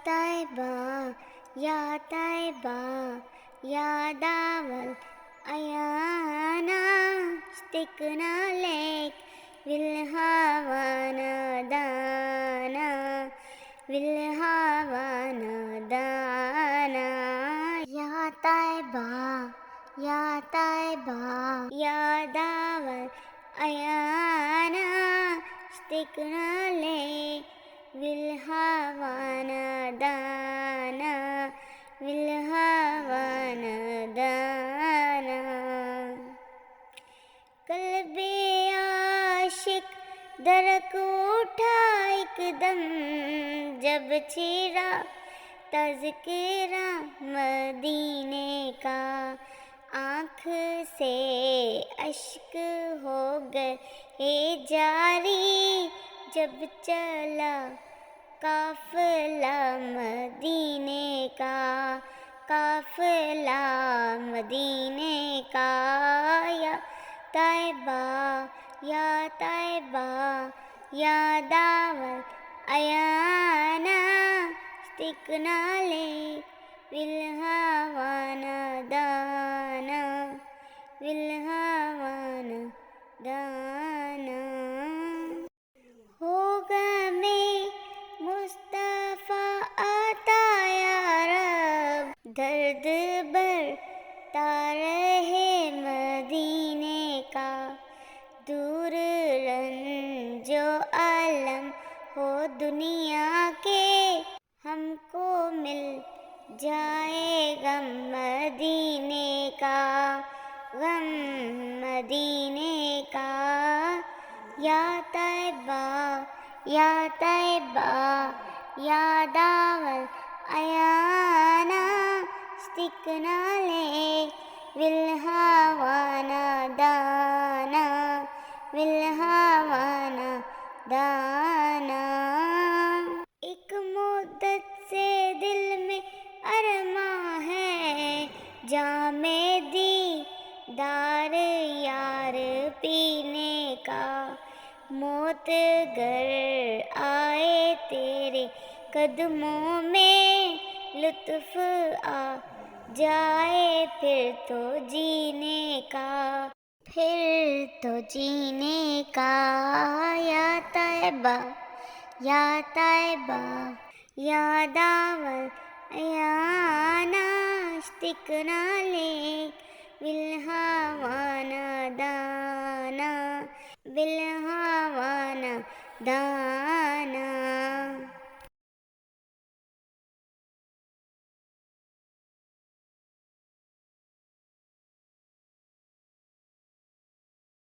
तायबा या तायबा यादावल ayana stikna lek wilhawana dana wilhawana dana ya taयबा यादावल ayana stikna lek wilhawana dana wilhawana dana Kalbe आशिक दरक उठा एकदम जब छेड़ा तज़किरा मदीने का आँख से अश्क हो गए जारी जब चला काफ़िला मदीने का काफ़िला मदीने का या तायबा यादावल ayana stikna lek wilhawana dana wilhawana dana होगा में मुस्तफ़ा आता या रब दर्द बढ़ता रहे मदीने का दूर रंजो आलम हो दुनिया के हमको मिल जाएगा मदीने का गम मदीने का या तायबा यादावल ayana stikna lek wilhawana dana wilhawana dana एक मुद्दत से दिल में अरमा है जामे दीदार यार पीने का मौत गर आए तेरे कदमों में लुत्फ आ जाए फिर तो जीने का या तायबा यादावल ayana stikna lek wilhawana dana wilhawana dana